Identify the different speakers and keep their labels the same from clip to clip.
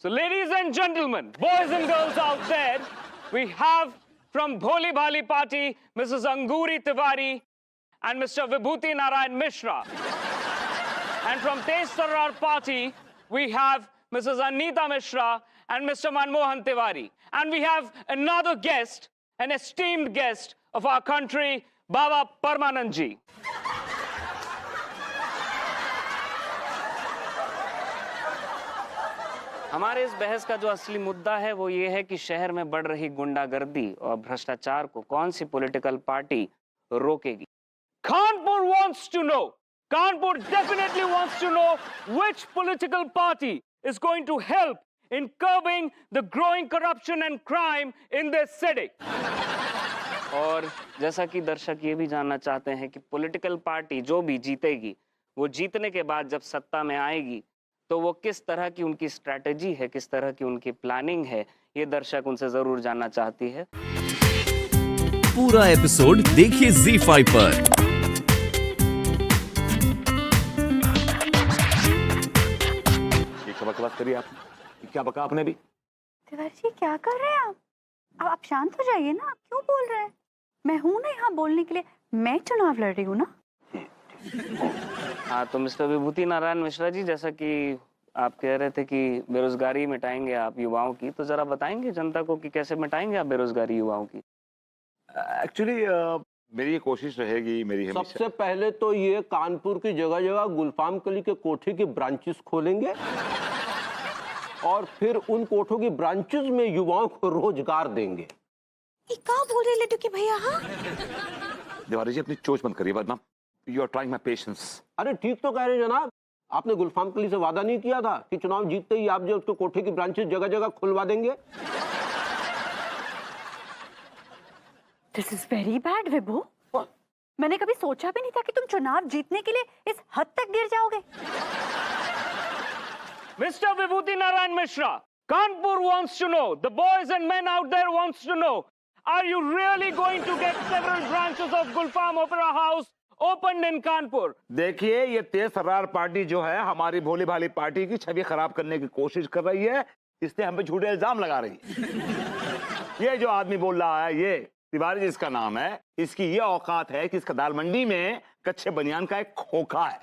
Speaker 1: So ladies and gentlemen, boys and girls out there, we have from Bholi Bhali Party, Mrs. Anguri Tiwari and Mr. Vibhuti Narayan Mishra. And from Tej Tarar Party, we have Mrs. Anita Mishra and Mr. Manmohan Tiwari. And we have another guest, an esteemed guest of our country, Baba Parmanand ji. हमारे इस बहस का जो असली मुद्दा है वो ये है कि शहर में बढ़ रही गुंडागर्दी और भ्रष्टाचार को कौन सी पॉलिटिकल पार्टी रोकेगी। Kanpur wants to know, Kanpur definitely wants to know which political party is going to help in curbing the growing corruption and crime in this city. और जैसा कि दर्शक ये भी जानना चाहते हैं कि पॉलिटिकल पार्टी जो भी जीतेगी वो जीतने के बाद जब सत्ता में आएगी तो वो किस तरह की उनकी स्ट्रैटेजी है, किस तरह की उनकी प्लानिंग है, ये दर्शक उनसे जरूर जानना चाहती है।
Speaker 2: पूरा एपिसोड देखिए ZEE5 पर।
Speaker 3: ये क्या बकवास करी आप? क्या बका आपने भी?
Speaker 4: तिवारी जी क्या कर रहे हैं आप? अब आप शांत हो जाइए ना, क्यों बोल रहे हैं? मैं हूं ना यहाँ बोलने के लिए, मैं चुनाव लड़ रही हूँ ना।
Speaker 1: हाँ तो मिस्टर विभूति नारायण मिश्रा जी, जैसा कि आप कह रहे थे कि बेरोजगारी मिटाएंगे आप युवाओं की, तो जरा बताएंगे जनता को कि कैसे मिटाएंगे आप बेरोजगारी युवाओं की।
Speaker 3: एक्चुअली मेरी ये कोशिश रहेगी, मेरी हमेशा।
Speaker 5: सबसे पहले तो ये कानपुर की जगह जगह गुलफाम कली के कोठे की ब्रांचेस खोलेंगे और फिर उन कोठों की ब्रांचेस में युवाओं को रोजगार देंगे।
Speaker 4: ये क्या बोल रहे लड्डू के भैया? हाँ
Speaker 3: तिवारी जी अपनी चोच बंद करिए वरना you are trying my patience.
Speaker 5: अरे ठीक तो कह रहे हैं जनाब, आपने गुलफाम कली से वादा नहीं किया था कि चुनाव जीतते ही आप जो उसके कोठे की ब्रांचेस जगह जगह खुलवा देंगे?
Speaker 4: दिस इज वेरी बैड विभू। मैंने कभी सोचा भी नहीं था कि तुम चुनाव जीतने के लिए इस हद तक गिर जाओगे।
Speaker 1: Mr. Vibhuti Narayan Mishra, Kanpur wants to know, the boys and men out there wants to know, are you really going to get several branches of Gulfam Opera House opened in Kanpur?
Speaker 3: देखिए ये तेज तर्रार party जो है हमारी भोली भाली party की छवि खराब करने की कोशिश कर रही है, इसलिए हम पे झूठे इल्जाम लगा रही है। ये जो आदमी बोल रहा है ये तिवारी जी इसका नाम है, इसकी ये औकात है कि इसका दाल मंडी में कच्चे बनियान का एक खोखा है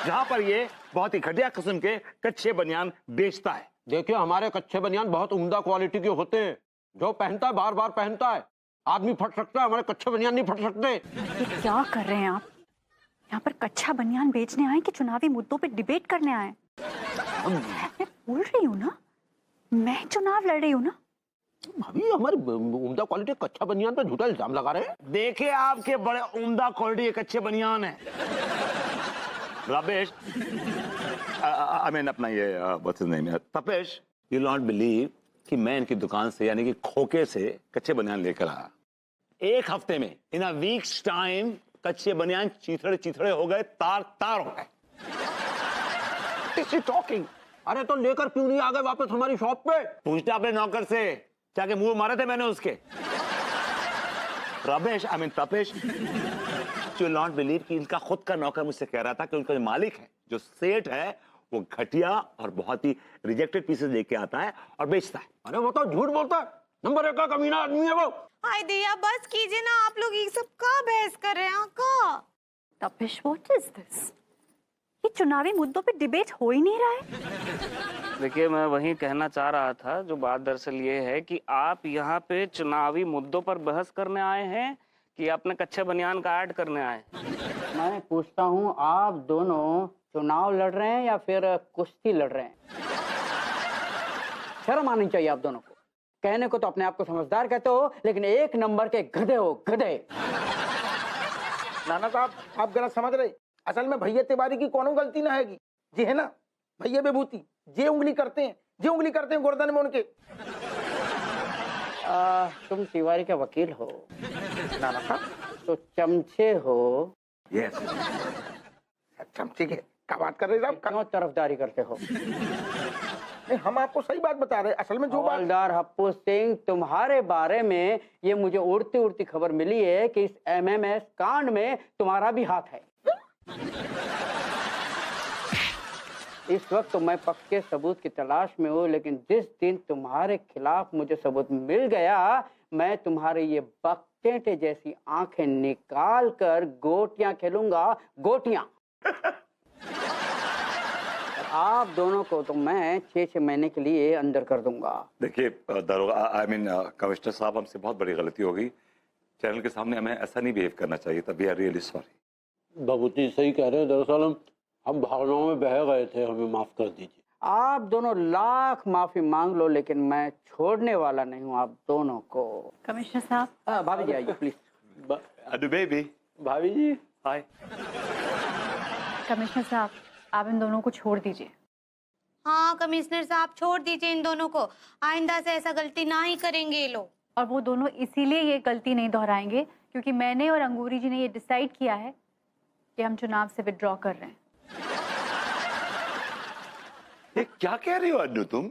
Speaker 3: जहां पर ये बहुत ही घटिया किस्म के कच्चे बनियान बेचता है।
Speaker 5: देखिए हमारे कच्चे बनियान बहुत उम्दा क्वालिटी के होते हैं, जो पहनता है बार बार पहनता है। आदमी फट सकता है, हमारे कच्चे बनियान नहीं फट सकते।
Speaker 4: ये क्या कर रहे हैं आप? यहाँ पर कच्चा बनियान बेचने आए कि चुनावी मुद्दों पे डिबेट करने आए? मैं बोल रही हूँ ना, मैं चुनाव लड़ रही हूँ ना।
Speaker 5: अभी हमारी उम्दा क्वालिटी कच्चा बनियान पर झूठा इल्जाम लगा रहे हैं।
Speaker 3: देखिए आपके बड़े उम्दा क्वालिटी के कच्चे बनियान है। रमेश आई मीन अपना ये what's his name, Tapesh, you not believe कि मैं इनकी दुकान से यानी कि खोखे से कच्चे बनियान लेकर आया। एक हफ्ते में इन अ वीक्स टाइम कच्चे बनियान चीथड़े चीथड़े हो गए, तार तार हो गए। टॉकिंग।
Speaker 5: अरे तो लेकर क्यों नहीं आ गए वापस हमारी शॉप पे?
Speaker 3: पूछते अपने नौकर से, जाके मुंह मारे थे मैंने उसके। Ramesh I mean Tapesh, you not believe कि इनका खुद का नौकर मुझसे कह रहा था कि उनका जो मालिक है, जो सेठ है, वो घटिया और बहुत ही रिजेक्टेड पीसेस लेके आता है और बेचता है।
Speaker 5: अरे वो तो झूठ बोलता है, नंबर 1 का कमीना आदमी है वो।
Speaker 6: हाय दिया बस कीजिए ना, आप लोग ये सब का बहस कर रहे हैं का?
Speaker 4: तपिश, व्हाट इज दिस? ये चुनावी मुद्दों पे डिबेट हो ही नहीं रहा है।
Speaker 1: देखिए मैं वही कहना चाह रहा था, जो बात दरअसल ये है कि आप यहाँ पे चुनावी मुद्दों पर बहस करने आए हैं कि अपने कच्चे बनियान का ऐड करने आए?
Speaker 7: मैं पूछता हूँ, आप दोनों चुनाव लड़ रहे हैं या फिर कुश्ती लड़ रहे हैं? शर्म आनी चाहिए आप दोनों को। कहने को तो अपने आप को समझदार कहते हो, लेकिन एक नंबर के गधे हो, गधे।
Speaker 8: नाना साहब आप गलत समझ रहे। असल में भैया तिवारी की कोनो गलती ना हैगी जी, है ना? भैया विभूति जे उंगली करते हैं गर्दन में उनके।
Speaker 7: तुम तिवारी के वकील हो
Speaker 8: नाना साहब
Speaker 7: तो चमचे हो।
Speaker 8: यस चमचे के क्या बात कर रहे साहब?
Speaker 7: क्यों तरफदारी करते हो?
Speaker 8: नहीं हम आपको सही बात बता रहे हैं। असल में जो बात
Speaker 7: हवलदार हप्पू सिंह, तुम्हारे बारे में ये मुझे उड़ती उड़ती खबर मिली है कि इस MMS कांड में तुम्हारा भी हाथ है। इस वक्त तो मैं पक्के सबूत की तलाश में हूँ, लेकिन जिस दिन तुम्हारे खिलाफ मुझे सबूत मिल गया, मैं तुम्हारे ये बकटेंटे जैसी आंखें निकाल कर गोटियां खेलूंगा, गोटियां। आप दोनों को तो मैं 6-6 महीने के लिए अंदर कर दूंगा।
Speaker 3: देखिए दरोगा, आई मीन कमिश्नर साहब, हमसे बहुत बड़ी गलती हो गई। चैनल के सामने हमें ऐसा नहीं बिहेव करना चाहिए था। We are really sorry.
Speaker 5: बाबूजी सही कह रहे हैं, दरअसल हम भावनाओं में बह गए थे, हमें माफ कर दीजिए।
Speaker 7: आप दोनों लाख माफी मांग लो, लेकिन मैं छोड़ने वाला नहीं हूँ आप दोनों को।
Speaker 4: कमिश्नर साहब,
Speaker 7: भाभी जी आइए प्लीज।
Speaker 3: अनु बेबी,
Speaker 5: भाभी जी
Speaker 3: हाय।
Speaker 4: कमिश्नर साहब, आप इन दोनों को छोड़ दीजिए।
Speaker 6: हाँ कमिश्नर साहब, छोड़ दीजिए इन दोनों को। आइंदा से ऐसा गलती ना ही करेंगे ये लोग।
Speaker 4: और वो दोनों इसीलिए ये गलती नहीं दोहराएंगे क्योंकि मैंने और अंगूरी जी ने ये डिसाइड किया है कि हम चुनाव से विड्रॉ कर रहे हैं।
Speaker 3: ये क्या कह रही हो अनु तुम?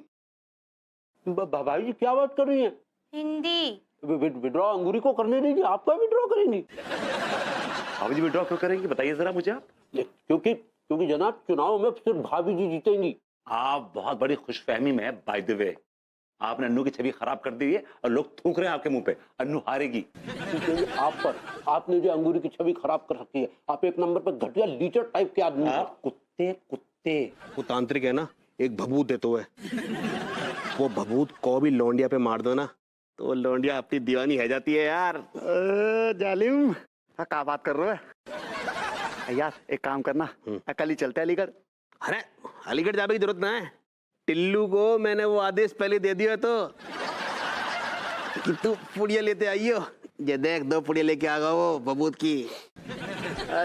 Speaker 5: भाभी जी क्या बात कर रही हैं?
Speaker 6: हिंदी।
Speaker 5: विड्रॉ अंगूरी को करने दीजिए, आपका विड्रॉ करेंगी।
Speaker 3: भाभी जी विड्रॉ क्यों करेंगी, बताइए जरा मुझे आप।
Speaker 5: क्योंकि जनाब चुनाव में सिर्फ भाभी जी जीतेंगी।
Speaker 3: आप बहुत बड़ी खुशफहमी में, बाय द वे, आपने अन्नू की छवि खराब कर दी है और लोग थूक रहे हैं आपके मुंह पे। अन्नू हारेगी।
Speaker 5: आप पर, आपने जो अंगूरी की छवि खराब कर रखी है। आप एक नंबर पर घटिया लीचर टाइप के आदमी हैं।
Speaker 3: कुत्ते कुत्ते।
Speaker 9: वो तांत्रिक है ना, एक भभूत देते हुए, वो भभूत को भी लौंडिया पे मार दो ना तो वो लौंडिया अपनी दीवानी है जाती है यार। जालिम, क्या बात कर रहे हो यार? एक काम करना, कल ही चलते हैं अलीगढ़। अरे अलीगढ़ जाने की जरूरत ना है, टिल्लू को मैंने वो आदेश पहले दे दिया तो कि तू पुड़िया लेते आइयो। ये देख 2 पुड़िया लेके आ गया वो भभूत की।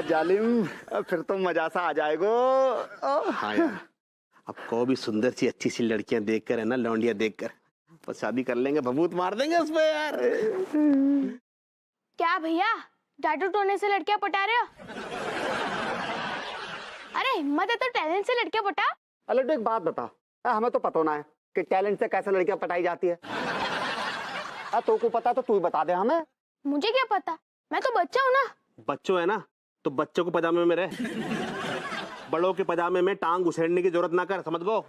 Speaker 9: जालिम, फिर तो मजा सा आ जाएगा। हाँ यार, अब को भी सुंदर सी अच्छी सी लड़कियां देखकर, है ना, लौंडिया देखकर बस शादी कर लेंगे, भभूत मार देंगे उस पे यार।
Speaker 10: क्या भैया, टैटू टोने से लड़कियां पटा रहे हो? अरे हिम्मत है तो टैलेंट से लड़कियां पटा।
Speaker 9: अरे तो एक बात बता, हमें तो पता ना है कि टैलेंट से कैसे लड़कियां पटाई जाती है। तो को पता तो तू ही बता दे हमें।
Speaker 10: मुझे क्या पता, मैं तो बच्चा हूँ ना।
Speaker 9: बच्चों है ना तो बच्चों को पजामे में रह, बड़ों के पजामे में टांग घुसेड़ने की जरूरत ना कर, समझ गो।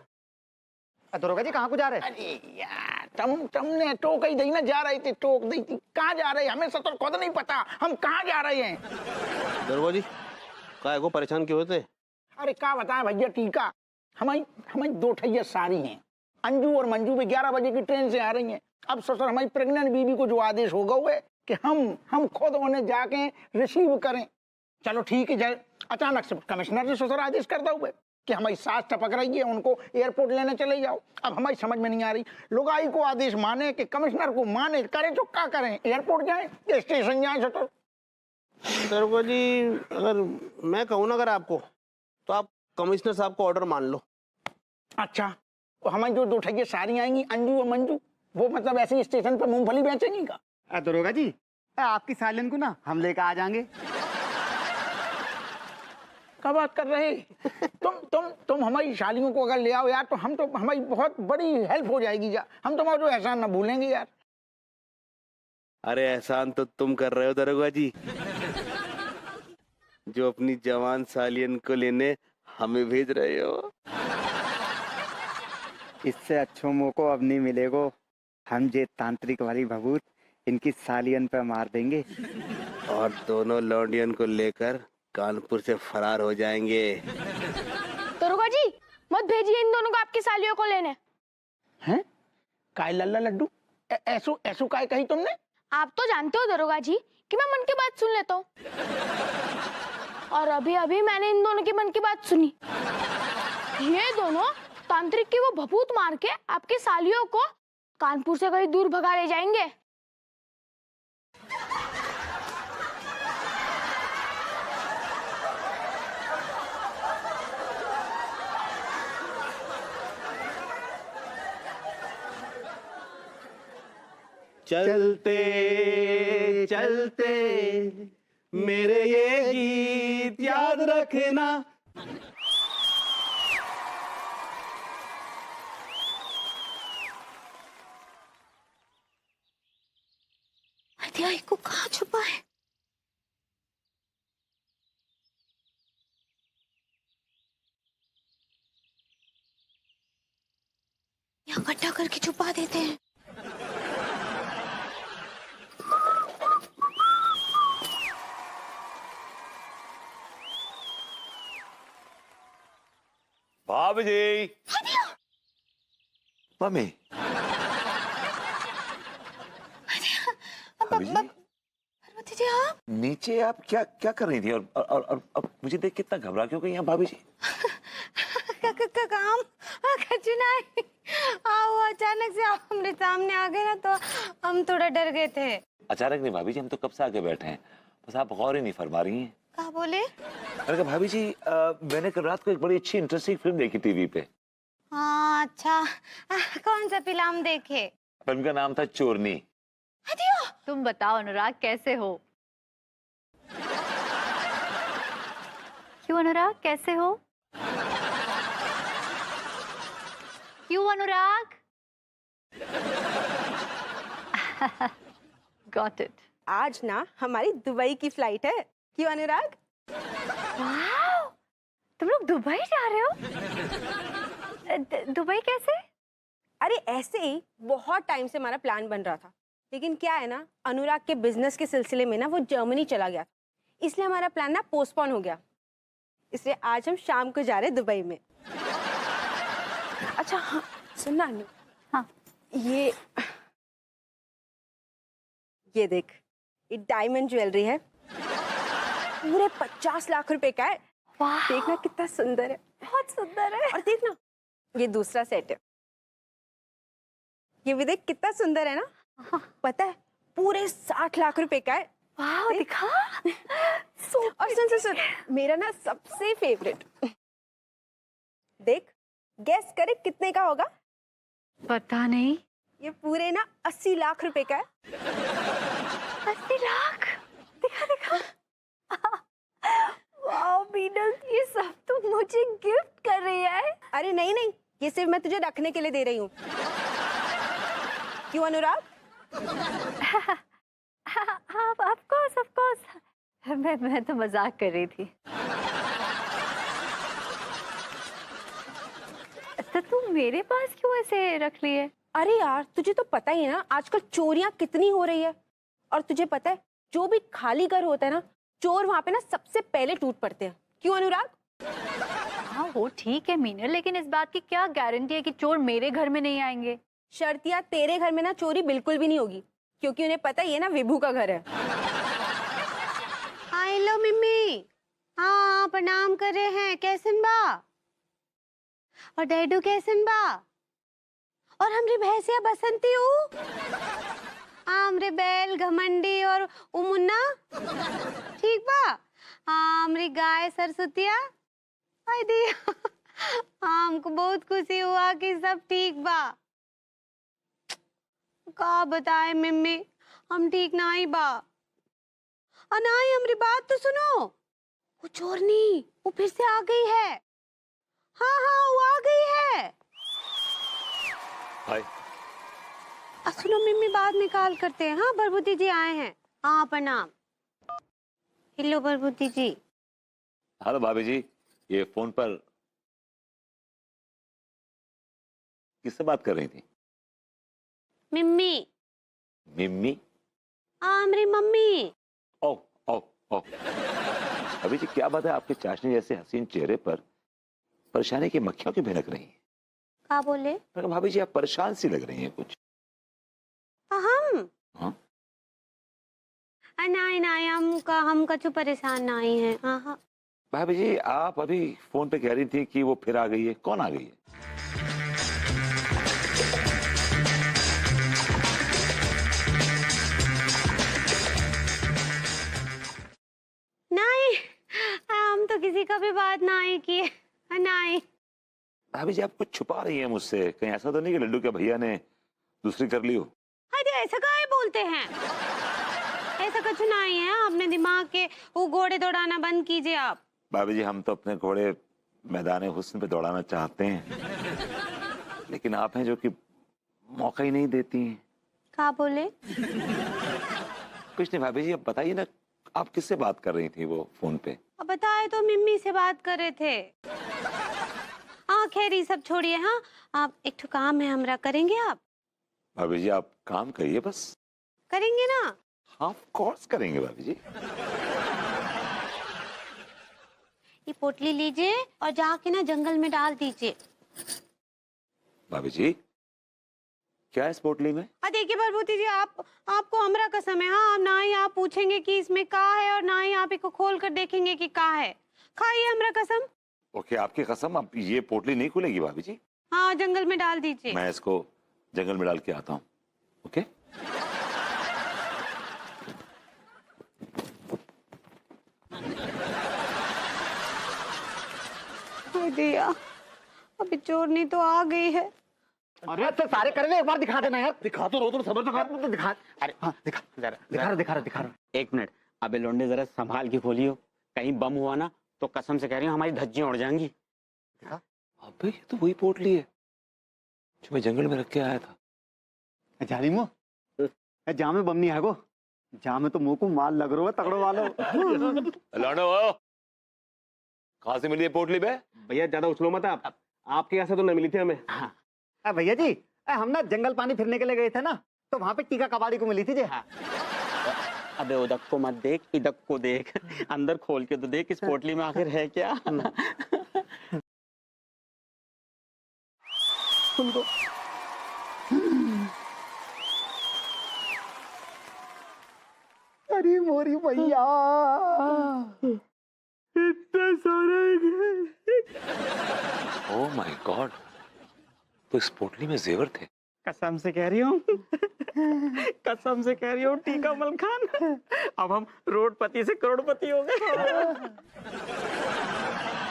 Speaker 9: दरोगा जी कहाँ को जा रहे?
Speaker 8: अरे यार, तुमने टोक ही दी ना, जा रही थी, टोक दी थी। कहाँ जा रहे हैं हमें तो खुद नहीं पता हम कहाँ जा रहे हैं।
Speaker 9: दरोगा जी काय को परेशान क्यों होते?
Speaker 8: अरे क्या बताएं भैया, टीका हमारी 2 ठैया सारी हैं। अंजू और मंजू भी 11 बजे की ट्रेन से आ रही हैं। अब ससुर हमारी प्रेग्नेंट बीबी को जो आदेश होगा वो है कि हम खुद उन्हें जाके रिसीव करें। चलो ठीक है, अचानक से कमिश्नर जी ससुर आदेश करता हुए कि हमारी सास टपक रही है, उनको एयरपोर्ट लेने चले जाओ। अब हमारी समझ में नहीं आ रही, लुगाई को आदेश माने कि कमिश्नर को माने, करें तो क्या करें, एयरपोर्ट जाएं या स्टेशन जाएं? ससुर
Speaker 9: दरोगा जी अगर मैं कहूँ ना अगर आपको, तो आप कमिश्नर साहब को ऑर्डर मान लो।
Speaker 8: अच्छा, तो हमारी जो 2 ठैया सारी आएंगी, अंजू और मंजू, वो मतलब ऐसे ही स्टेशन पर मूंगफली बेचेंगी का?
Speaker 11: दरोगा जी आपकी सालियन को ना हम लेकर आ जाएंगे।
Speaker 8: क्या बात कर रहे? तुम हमारी शालियों को अगर ले आओ यार, तो हमारी बहुत बड़ी हेल्प हो जाएगी। जा हम तुम्हारा जो एहसान ना भूलेंगे यार।
Speaker 9: अरे एहसान तो तुम कर रहे हो दरोगा जी, जो अपनी जवान सालियन को लेने हमें भेज रहे हो।
Speaker 11: इससे अच्छो मौको अब नहीं मिलेगो। हम जे तांत्रिक वाली भभूत इनकी सालियन पे मार देंगे
Speaker 9: और दोनों लौंडियन को लेकर कानपुर से फरार हो जाएंगे।
Speaker 10: दरोगा जी मत भेजिए इन दोनों को आपकी सालियों को लेने।
Speaker 8: हैं? काय लल्ला लड्डू, ऐसो काय कही तुमने?
Speaker 10: आप तो जानते हो दरोगा जी कि मैं मन की बात सुन लेता हूँ, और अभी अभी मैंने इन दोनों की मन की बात सुनी। ये दोनों तांत्रिक की वो भभूत मार के आपकी सालियों को कानपुर से कहीं दूर भगा ले जाएंगे।
Speaker 9: चलते चलते मेरे ये गीत याद रखना।
Speaker 6: हत्याई को कहाँ छुपा है? या इकट्ठा करके छुपा देते हैं।
Speaker 3: भाभी जी, मम्मी, भाभी जी,
Speaker 6: पार्वती जी आप
Speaker 3: नीचे आप क्या क्या कर रही थी और मुझे देख कितना घबरा क्यों गई हैं भाभी जी?
Speaker 6: काम कुछ नहीं। वो अचानक से आप हमारे सामने आ गए ना तो हम थोड़ा डर गए थे।
Speaker 3: अचानक नहीं भाभी जी, हम तो कब से आके बैठे हैं, बस आप गौर ही नहीं फरमा रही हैं।
Speaker 6: क्या बोले?
Speaker 3: मैंने कहा भाभी जी, मैंने कल रात को एक बड़ी अच्छी इंटरेस्टिंग फिल्म देखी टीवी पे।
Speaker 6: हाँ अच्छा, कौन सा फिल्म देखे?
Speaker 3: फिल्म का नाम था चोरनी।
Speaker 4: तुम बताओ अनुराग कैसे हो? क्यों अनुराग कैसे हो? क्यों अनुराग? Got it.
Speaker 12: आज ना हमारी दुबई की फ्लाइट है। क्यों अनुराग?
Speaker 4: वाह! तुम लोग दुबई जा रहे हो? दुबई कैसे?
Speaker 12: अरे ऐसे ही बहुत टाइम से हमारा प्लान बन रहा था, लेकिन क्या है ना, अनुराग के बिजनेस के सिलसिले में ना वो जर्मनी चला गया, इसलिए हमारा प्लान ना पोस्टपोन हो गया। इसलिए आज हम शाम को जा रहे हैं दुबई में। अच्छा हाँ सुनना अनु,
Speaker 4: हाँ
Speaker 12: ये देख, ये डायमंड ज्वेलरी है, पूरे 50 लाख रुपए का है।
Speaker 4: वाह!
Speaker 12: देखना कितना सुंदर है,
Speaker 4: बहुत सुंदर है।
Speaker 12: और देखना ये दूसरा सेट है, ये भी देख कितना सुंदर है ना। पता है पूरे 60 लाख रुपए का है।
Speaker 4: वाह दिखा।
Speaker 12: और सुन, मेरा ना सबसे फेवरेट, देख गेस करे कितने का होगा?
Speaker 4: पता नहीं।
Speaker 12: ये पूरे ना 80 लाख रुपए का है।
Speaker 4: 80 लाख? दिखा। वाह बीनल, ये सब तुम मुझे गिफ्ट कर रही है?
Speaker 12: अरे नहीं, ये सिर्फ मैं तुझे रखने के लिए दे रही हूँ। क्यों अनुराग?
Speaker 4: Of course. मैं तो मजाक कर रही थी। तो तुम मेरे पास क्यों ऐसे रख ली है?
Speaker 12: अरे यार तुझे तो पता ही है ना, आजकल चोरियां कितनी हो रही है। और तुझे पता है जो भी खाली घर होता है ना, चोर वहां पे ना सबसे पहले टूट पड़ते हैं। क्यों अनुराग?
Speaker 4: हाँ वो ठीक है मीनल, लेकिन इस बात की क्या गारंटी है कि चोर मेरे घर में नहीं आएंगे?
Speaker 12: शर्तिया तेरे घर में ना चोरी बिल्कुल भी नहीं होगी, क्योंकि उन्हें पता ही है ना विभू का घर है।
Speaker 6: हेलो मिम्मी। हाँ प्रणाम कर रहे हैं। कैसन बा? और डैडू कैसन बा? और हमरी भैंसिया बसंती हूँ, हमरे बैल घमंडी और मुन्ना ठीक बा? हमरी गाय सरस्वतिया दी। हमको बहुत खुशी हुआ कि सब ठीक बा। का बताए मिम्मी, हम ठीक ना ही बा। और ना ही हमारी बात तो सुनो, वो चोरनी वो फिर से आ गई है। हाँ वो आ गई है।
Speaker 3: हाय।
Speaker 6: सुनो मिम्मी, बाद में कॉल करते हैं। हाँ बरबूती जी आए हैं। हाँ प्रणाम। हेलो बरबूती जी।
Speaker 3: हेलो भाभी जी, ये फोन पर किससे बात कर रही थी?
Speaker 6: मिम्मी।
Speaker 3: मिम्मी?
Speaker 6: हमारी मम्मी।
Speaker 3: ओ अभी जी क्या बात है, आपके चाशनी जैसे हसीन चेहरे पर परेशानी की मक्खियों की भिनक रही हैं।
Speaker 6: क्या बोले?
Speaker 3: भाभी जी आप परेशान सी लग रही हैं कुछ।
Speaker 6: हम?
Speaker 3: हाँ?
Speaker 6: नहीं हम कछु परेशान नहीं है। हाँ
Speaker 3: भाभी जी आप अभी फोन पे कह रही थी कि वो फिर आ गई है। कौन आ गई है?
Speaker 6: नहीं, हम तो किसी का भी बात नहीं किए। नहीं
Speaker 3: भाभी जी आप कुछ छुपा रही हैं मुझसे। कहीं ऐसा तो नहीं कि लड्डू के भैया ने दूसरी कर ली हो?
Speaker 6: अरे ऐसा काहे बोलते हैं? ऐसा कुछ नहीं है। अपने दिमाग के वो घोड़े दौड़ाना बंद कीजिए आप।
Speaker 3: भाभी जी हम तो अपने घोड़े मैदान हुस्न पे दौड़ाना चाहते हैं, लेकिन आप हैं जो कि मौका ही नहीं देती हैं।
Speaker 6: क्या बोले?
Speaker 3: कुछ नहीं भाभी जी, अब बताइए ना आप किससे बात कर रही थी वो फोन पे?
Speaker 6: अब बताए तो मिम्मी से बात कर रहे थे। हाँ
Speaker 12: हाँ खैर ये सब छोड़िए। हाँ आप एक ठो काम है हमरा, करेंगे आप?
Speaker 3: भाभी जी आप काम करिए बस।
Speaker 12: करेंगे ना?
Speaker 3: हाँ ऑफ कोर्स करेंगे भाभी जी।
Speaker 12: ये पोटली लीजिए और जाके ना जंगल में डाल दीजिए।
Speaker 3: भाभी जी क्या है इस पोटली में?
Speaker 12: देखिए प्रभुति जी, आपको हमरा कसम है, हाँ ना ही आप पूछेंगे कि इसमें का है और ना ही आप इसको खोल कर देखेंगे कि का है। खाइए हमरा कसम।
Speaker 3: ओके आपकी कसम। अब ये पोटली नहीं खुलेगी भाभी जी।
Speaker 12: हाँ जंगल में डाल दीजिए।
Speaker 3: मैं इसको जंगल में डाल के आता हूँ। ओके
Speaker 12: दिया अभी चोरनी तो आ गई है।
Speaker 8: अरे तो सारे कर ले, एक बार दिखा देना यार। दिखा तो रो, तो सबर तो दिखा। अरे हाँ दिखा जरा, दिखा रहा।
Speaker 7: एक मिनट, अबे लौंडे जरा संभाल के खोलियो, कहीं बम हुआ ना तो कसम से कह रही हूँ हमारी धज्जियां उड़ जाएंगी।
Speaker 3: अबे ये तो वही पोटली है जो मैं जंगल में रख के आया था।
Speaker 11: जालिमो जामे बम नहीं है गो, जामे तो मुंह को माल लग रहा है तगड़ो वालो।
Speaker 3: लौंडो कहाँ से मिली है पोटली बे?
Speaker 9: भैया ज्यादा उछलो मत आप, आपके यहाँ से तो न मिली थी हमें।
Speaker 11: भैया जी हम ना जंगल पानी फिरने के लिए गए थे ना, तो वहाँ पे टीका कबाड़ी को मिली थी जी।
Speaker 7: अबे उधर को मत देख, इधर को देख, अंदर खोल के तो देख इस पोटली में आखिर है क्या।
Speaker 11: अरे मोरी भैया इतने सारे।
Speaker 3: ओह माय गॉड, तो इस पोटली में जेवर थे।
Speaker 7: कसम से कह रही हूँ, कसम से कह रही हूँ टीका मल खान, अब हम रोडपति से करोड़पति हो गए।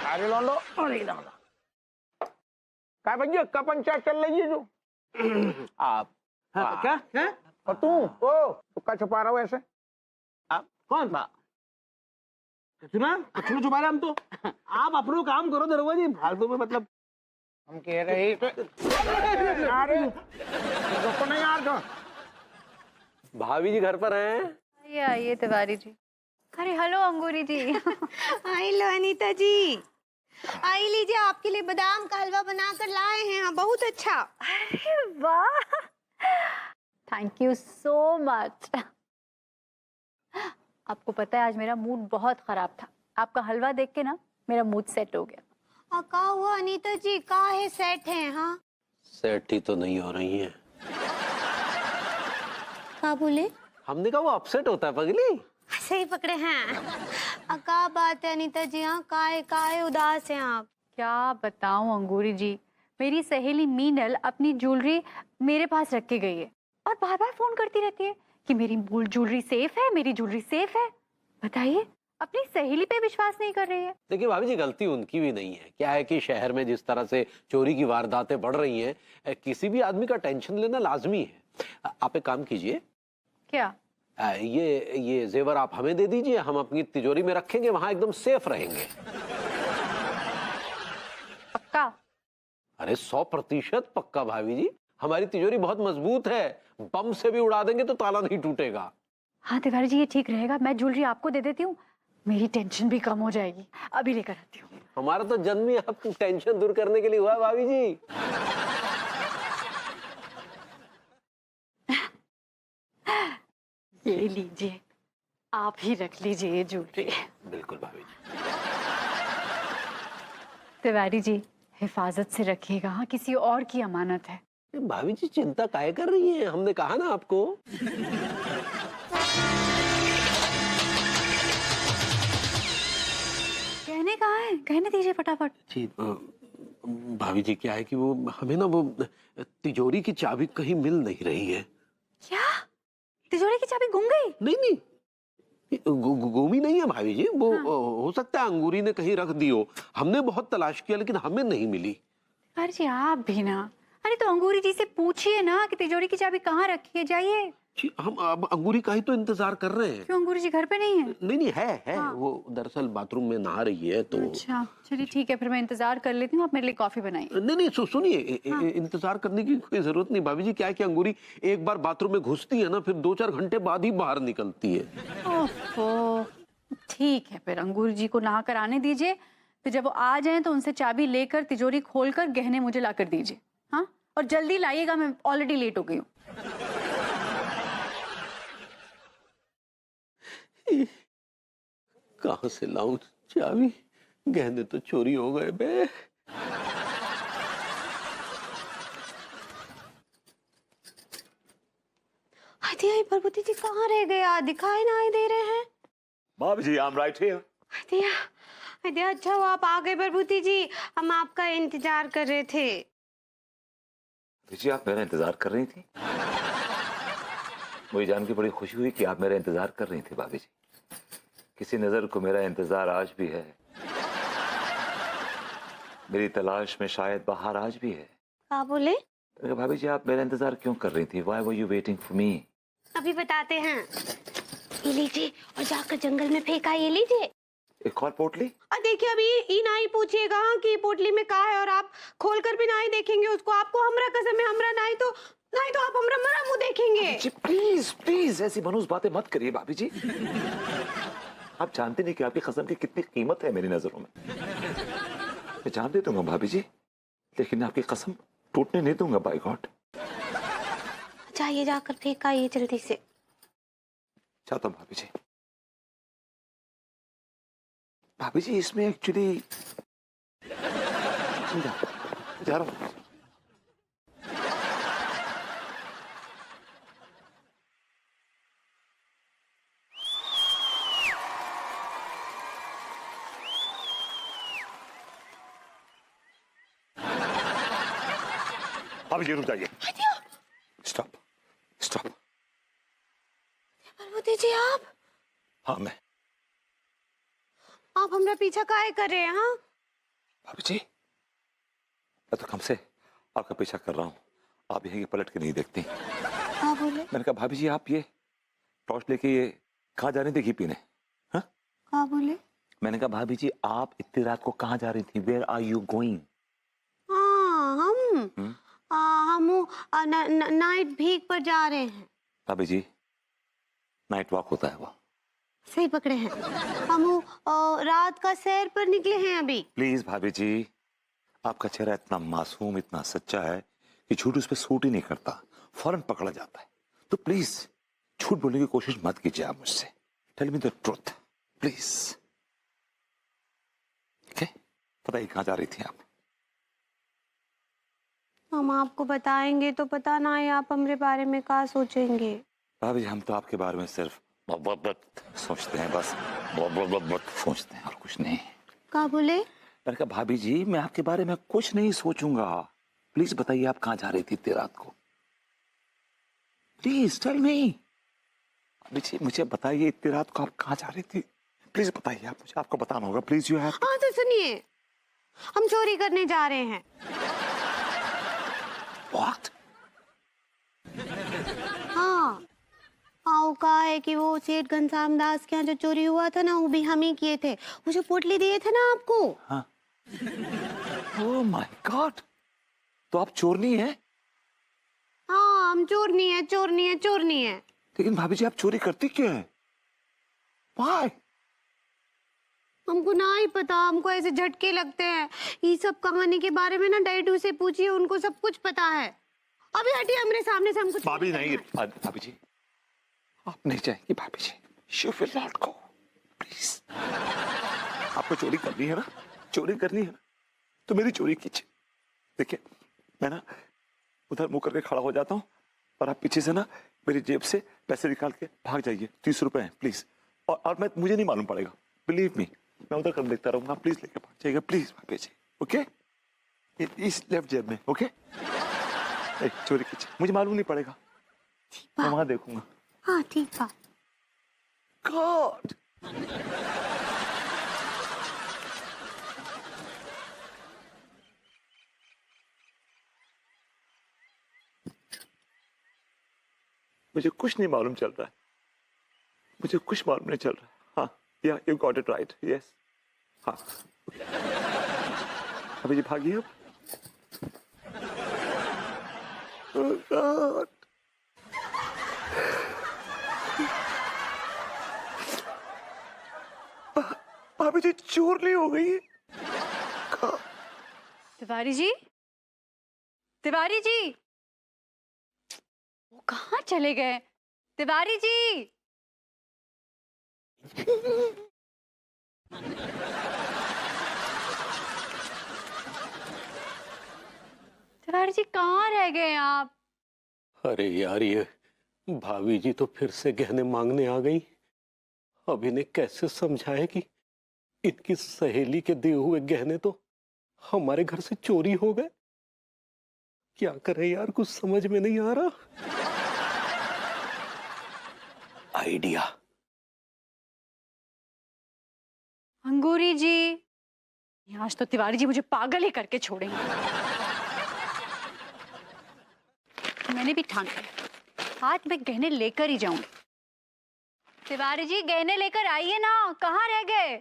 Speaker 8: अरे लौंडो, क्या भैया का पंचायत चल रही है जो?
Speaker 5: आप
Speaker 8: क्या है? और तू क्या छुपा रहा हो ऐसे?
Speaker 5: आप कौन था?
Speaker 9: सुना कुछ छुपा रहे हम तो। आप अपना काम करो दरोगा जी, फालतू में मतलब।
Speaker 8: हम कह रहे थे अरे रुको नहीं यार। तो
Speaker 5: भाभी जी घर पर हैं?
Speaker 4: आइए आइए तिवारी जी। अरे हेलो अंगूरी जी।
Speaker 12: आई लो अनीता जी, आई लीजिए, आपके लिए बादाम का हलवा बनाकर लाए हैं। हाँ बहुत अच्छा।
Speaker 4: अरे वाह, थैंक यू सो मच। आपको पता है आज मेरा मूड बहुत खराब था, आपका हलवा देख के ना मेरा मूड सेट हो गया।
Speaker 12: का हुआ अनीता जी, का है सेट है? हाँ
Speaker 5: सेट ही तो नहीं हो रही है।
Speaker 12: का बोले?
Speaker 5: हमने कहा वो अपसेट होता है पगली।
Speaker 12: सही पकड़े हैं। का बात है अनीता जी? हाँ काहे उदास हैं आप?
Speaker 4: क्या बताऊं अंगूरी जी, मेरी सहेली मीनल अपनी ज्वेलरी मेरे पास रख के गई है और बार बार फोन करती रहती है कि मेरी ज्वेलरी सेफ है, मेरी ज्वेलरी सेफ है। बताइए, अपनी सहेली पे विश्वास नहीं कर रही है।
Speaker 5: देखिए भाभी जी, गलती उनकी भी नहीं है। क्या है कि शहर में जिस तरह से चोरी की वारदातें बढ़ रही हैं, किसी भी आदमी का टेंशन लेना लाजमी है। आप एक काम कीजिए।
Speaker 4: क्या?
Speaker 5: ये जेवर आप हमें दे दीजिए, हम अपनी तिजोरी में रखेंगे, वहां एकदम सेफ रहेंगे।
Speaker 4: पक्का?
Speaker 5: अरे 100% पक्का भाभी जी, हमारी तिजोरी बहुत मजबूत है, बम से भी उड़ा देंगे तो ताला नहीं टूटेगा।
Speaker 4: हाँ तिवारी जी, ये ठीक रहेगा। मैं ज्वेलरी आपको दे देती हूँ, मेरी टेंशन भी कम हो जाएगी। अभी लेकर आती हूँ।
Speaker 5: हमारा तो जन्म ही आपकी टेंशन दूर करने के लिए हुआ भाभी जी।
Speaker 4: ये लीजिए, आप ही रख लीजिए ये ज्वेलरी।
Speaker 5: बिल्कुल भाभी जी।
Speaker 4: तिवारी जी हिफाजत से रखिएगा, हाँ किसी और की अमानत है।
Speaker 5: भाभी जी चिंता काहे कर रही हैं, हमने कहा ना आपको।
Speaker 4: कहने कहाँ है, कहने दीजिए फटाफट।
Speaker 5: जी भाभी जी, क्या है कि वो हमें ना वो तिजोरी की चाबी कहीं मिल नहीं रही है।
Speaker 4: क्या? तिजोरी की चाबी गुम गई?
Speaker 5: नहीं गुमी नहीं है भाभी जी, वो हो सकता है अंगूरी ने कहीं रख दी हो। हमने बहुत तलाश किया लेकिन हमें नहीं मिली।
Speaker 4: अरे जी आप भी ना, अरे तो अंगूरी जी से पूछिए ना कि तिजोरी की चाबी कहाँ रखी है। जाइए।
Speaker 5: जी हम अब अंगूरी का ही तो इंतजार कर रहे हैं।
Speaker 4: क्यों, अंगूरी जी घर पे नहीं है?
Speaker 5: नहीं है हाँ। वो दरअसल बाथरूम में नहा रही है तो।
Speaker 4: अच्छा चलिए ठीक है, फिर मैं इंतजार कर लेती हूँ, आप मेरे लिए कॉफी बनाइए।
Speaker 5: नहीं सुनिए, इंतजार करने की कोई जरूरत नहीं भाभी जी। क्या है कि अंगूरी एक बार बाथरूम में घुसती है ना, फिर 2-4 घंटे बाद ही बाहर निकलती है।
Speaker 4: ओफो, ठीक है फिर अंगूरी जी को नहा कर आने दीजिए, फिर जब वो आ जाएं तो उनसे चाबी लेकर तिजोरी खोलकर गहने मुझे ला कर दीजिए। हाँ, और जल्दी लाइएगा, मैं ऑलरेडी लेट हो गई हूँ।
Speaker 5: कहाँ से लाऊं चाबी? गहने तो चोरी हो गए बे।
Speaker 6: अरे प्रभुति जी कहाँ रह गए? दिखाई ना दे रहे हैं।
Speaker 3: भाभी जी, आई एम राइट हियर।
Speaker 6: दिया, दिया, अच्छा वो आप आ गए प्रभुति जी, हम आपका इंतजार कर रहे थे।
Speaker 3: जी, आप मेरा इंतजार कर रही थी? मुझे जान के बड़ी खुशी हुई कि आप मेरा इंतजार कर रही थी भाभी जी। किसी नजर को मेरा इंतजार आज भी है। मेरी तलाश में शायद बाहर आज भी है।
Speaker 6: क्या बोले?
Speaker 3: भाभी जी, आप मेरा इंतजार क्यों कर रही थी? Why were you waiting for me?
Speaker 6: अभी बताते हैं। ये लीजिए और जाकर जंगल में फेंका, ये लीजिए।
Speaker 3: एक और पोटली?
Speaker 6: और देखिए अभी ई ना ही पूछिएगा कि पोटली में क्या है, और आप खोलकर भी ना ही देखेंगे उसको। आपको हमरा कसम है, हमरा नहीं तो आप हमरा मरा मुंह देखेंगे।
Speaker 3: जी प्लीज प्लीज ऐसी मनूस बातें मत करिए भाभी जी। आप जानते नहीं कि आपकी कसम की कितनी कीमत है मेरी नजरों में। मैं जान दे दूंगा भाभी जी, लेकिन आपकी कसम टूटने नहीं दूंगा बाय गॉड।
Speaker 6: चाहिए जाकर फेंका ये जल्दी से।
Speaker 3: चाहता हूँ भाभी जी। भाभी जी, इसमें एक्चुअली जा रहा हूँ। भाभी जी रुक जाइए। Stop stop.
Speaker 6: प्रभुति जी आप?
Speaker 3: हाँ मैं।
Speaker 6: आप हमरा पीछा काहे कर रहे हैं? हाँ
Speaker 3: भाभी जी, मैं तो कम से आपका पीछा कर रहा हूँ, आप यहीं पलट के नहीं देखती।
Speaker 6: हाँ बोले?
Speaker 3: मैंने कहा भाभी जी, आप ये टॉर्च लेके ये कहाँ जा रही थी घी पीने? हाँ
Speaker 6: हाँ बोले?
Speaker 3: मैंने कहा भाभी जी, आप इतनी रात को कहाँ जा रही थी? Where are you going?
Speaker 6: हम नाइट भीख पर जा रहे हैं।
Speaker 3: भाभी जी, नाइट वॉक होता है वो।
Speaker 6: सही पकड़े हैं। हम रात का सैर पर निकले हैं अभी।
Speaker 3: प्लीज भाभी जी, आपका चेहरा इतना मासूम, इतना सच्चा है कि झूठ उस पर सूट ही नहीं करता, फौरन पकड़ा जाता है। तो प्लीज झूठ बोलने की कोशिश मत कीजिए आप मुझसे। Tell me the truth please. ठीक है, बताइए कहाँ जा रही थी आप?
Speaker 6: हम आपको बताएंगे तो पता ना है आप हमारे बारे में क्या सोचेंगे।
Speaker 3: भाभी जी, हम तो आपके बारे में सिर्फ बहुत सोचते हैं, बस बहुत सोचते हैं और कुछ नहीं।
Speaker 6: क्या बोले?
Speaker 3: मैंने कहा भाभी जी, मैं आपके बारे में कुछ नहीं सोचूंगा। प्लीज बताइए आप कहाँ जा रही थी इतनी रात को? Please tell me. भाभी जी मुझे बताइए, इतनी रात को आप कहाँ जा रही थी? प्लीज बताइए, आप मुझे, आपको बताना होगा प्लीज। You have.
Speaker 6: हाँ तो सुनिए, हम चोरी करने जा रहे हैं।
Speaker 3: What?
Speaker 6: हाँ आओ, कहा है कि वो सेठ घनश्याम दास के यहाँ जो चोरी हुआ था ना, वो भी हम ही किए थे। वो जो पोटली दिए थे ना आपको।
Speaker 3: हाँ। ओह माय गॉड, तो आप चोरनी हैं?
Speaker 6: हाँ हम चोरनी है, चोरनी है, चोरनी है।
Speaker 3: लेकिन भाभी जी, आप चोरी करती क्यों हैं? Why?
Speaker 6: हमको ना ही पता, हमको ऐसे झटके लगते हैं। ये सब कहानी के बारे में ना डैडू से पूछिए, उनको सब कुछ पता है। अभी हटिए हमारे सामने से, हमको।
Speaker 3: भाभी नहीं, भाभी जी आप नहीं जाएंगी भाभी जी। You will not go, please। आपको चोरी करनी है ना, चोरी करनी है ना, तो मेरी चोरी कीजिए। देखिए, मैं ना उधर मुंह करके खड़ा हो जाता हूँ और आप पीछे से ना मेरी जेब से पैसे निकाल के भाग जाइए। 30 रुपए हैं प्लीज। और मैं, मुझे नहीं मालूम पड़ेगा, बिलीव मी। मैं उधर कर देखता रहूंगा, प्लीज लेके भाग जाइएगा प्लीज भाभी जी। ओके, इस लेफ्ट जेब में। ओके, चोरी कीजिए, मुझे मालूम नहीं पड़ेगा, मैं वहां देखूंगा।
Speaker 6: हाँ ठीक है।
Speaker 3: गॉड, मुझे कुछ नहीं मालूम चल रहा है, मुझे कुछ मालूम नहीं चल रहा है। हाँ, या you got it right, yes. हाँ अभी जी भागिए अब। Oh God. भाभी जी चोर नहीं हो गई है?
Speaker 4: तिवारी जी, तिवारी जी, वो कहाँ चले गए? तिवारी जी, तिवारी जी कहाँ रह गए आप?
Speaker 5: अरे यार, ये भाभी जी तो फिर से गहने मांगने आ गई। अब इन्हें कैसे समझाए कि इनकी सहेली के दिए हुए गहने तो हमारे घर से चोरी हो गए। क्या करें यार, कुछ समझ में नहीं आ रहा। आइडिया।
Speaker 4: अंगूरी जी, आज तो तिवारी जी मुझे पागल ही करके छोड़ेंगे। मैंने भी ठान लिया, आज मैं गहने लेकर ही जाऊंगी। तिवारी जी गहने लेकर आइए ना, कहाँ रह गए?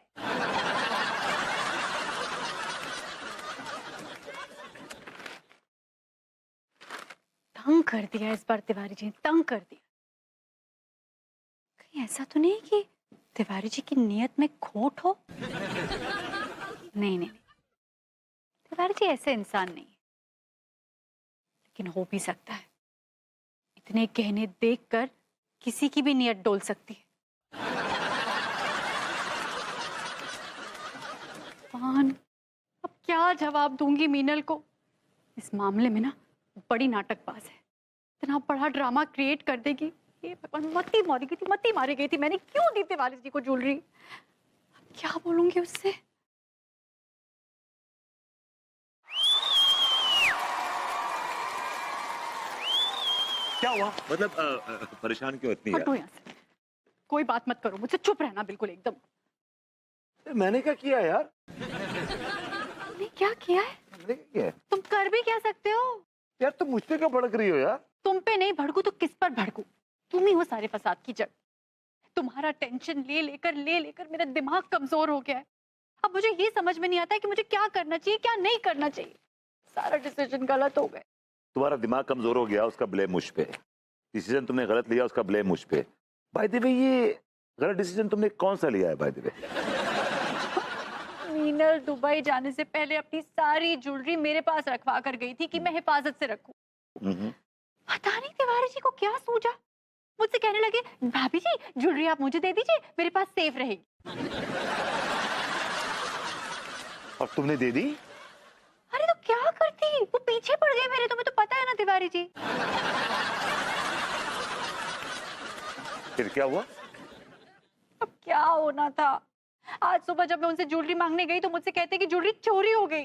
Speaker 4: तंग कर दिया इस बार तिवारी जी, तंग कर दिया। कहीं ऐसा तो नहीं कि तिवारी जी की नीयत में खोट हो? नहीं नहीं, तिवारी जी ऐसे इंसान नहीं है, लेकिन हो भी सकता है। इतने गहने देखकर किसी की भी नीयत डोल सकती है। अब क्या जवाब दूंगी मीनल को? इस मामले में ना बड़ी नाटकबाज है, इतना बड़ा ड्रामा क्रिएट कर देगी। ये भगवान, मती मारी गई थी मैंने, क्यों दी तिवारी जी को ज्वेलरी? क्या बोलूंगी उससे?
Speaker 3: क्या हुआ? मतलब परेशान क्यों इतनी
Speaker 4: हटो यहाँ से, कोई बात मत करो मुझसे, चुप रहना बिल्कुल एकदम।
Speaker 3: मैंने क्या किया यार?
Speaker 4: तुमने क्या किया है?
Speaker 3: मैंने क्या किया है?
Speaker 4: तुम कर भी क्या सकते हो?
Speaker 3: यार तुम मुझ पे क्यों भड़क रही हो यार?
Speaker 4: तुम पे नहीं भड़कू तो किस पर भड़कू? तुम ही हो सारे फसाद की जड़। तुम्हारा टेंशन ले लेकर मेरा दिमाग कमजोर हो गया है। अब मुझे ये समझ में नहीं आता है कि मुझे क्या करना चाहिए, क्या नहीं करना चाहिए। सारा डिसीजन गलत हो गया।
Speaker 3: तुम्हारा दिमाग कमजोर हो गया, उसका ब्लेम मुझ पे। डिसीजन तुमने गलत लिया, उसका ब्लेम मुझ पे। बाय द वे, ये गलत डिसीजन तुमने कौन सा लिया है by the way?
Speaker 4: Meenal Dubai जाने से पहले अपनी सारी ज्वेलरी मेरे पास रखवा कर गई थी कि मैं हिफाजत से रखूं। पता नहीं तिवारी जी को क्या सूझा, मुझसे कहने लगे भाभी जी ज्वेलरी आप मुझे दे दीजिए, मेरे पास सेफ रहेगी।
Speaker 3: और तुमने दे दी?
Speaker 4: अरे तो क्या करती, वो पीछे पड़ गए मेरे, तुम्हें तो पता है ना तिवारी जी।
Speaker 3: फिर क्या हुआ?
Speaker 4: अब क्या होना था? आज सुबह जब मैं उनसे ज्वेलरी मांगने गई तो मुझसे कहते कि ज्वेलरी चोरी हो गई।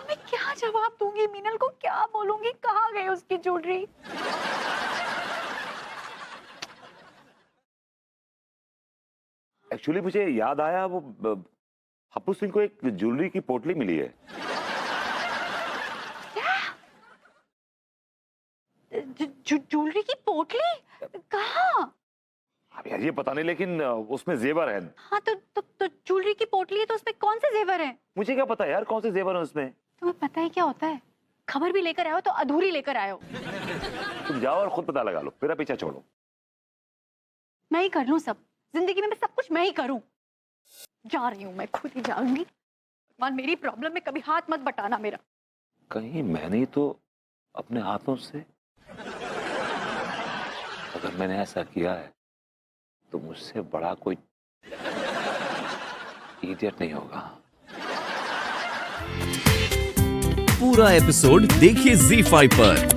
Speaker 4: मैं क्या जवाब दूंगी मीनल को, क्या बोलूंगी, कहाँ गई उसकी ज्वेलरी?
Speaker 3: एक्चुअली मुझे याद आया, वो हप्पू सिंह को एक ज्वेलरी की पोटली मिली है।
Speaker 4: ज्वेलरी की पोटली? कहाँ?
Speaker 3: अब यार ये पता नहीं, लेकिन उसमें जेवर है।
Speaker 4: हाँ तो ज्वेलरी की पोटली है तो उसमें कौन से जेवर हैं?
Speaker 3: मुझे क्या पता यार कौन से जेवर है उसमें।
Speaker 4: तुम्हें पता है क्या होता है? खबर भी लेकर आयो तो अधूरी लेकर आयो।
Speaker 3: तुम जाओ और खुद पता लगा लो, मेरा पीछा छोड़ो।
Speaker 4: मैं ही कर लूं सब, जिंदगी में मैं सब कुछ मैं ही करूं। जा रही हूं, मैं खुद ही जाऊंगी। मान मेरी प्रॉब्लम में कभी हाथ मत बटाना मेरा।
Speaker 3: कहीं मैंने तो अपने हाथों से, अगर मैंने ऐसा किया है तो मुझसे बड़ा कोई इडियट नहीं होगा।
Speaker 2: पूरा एपिसोड देखिए ZEE5 पर।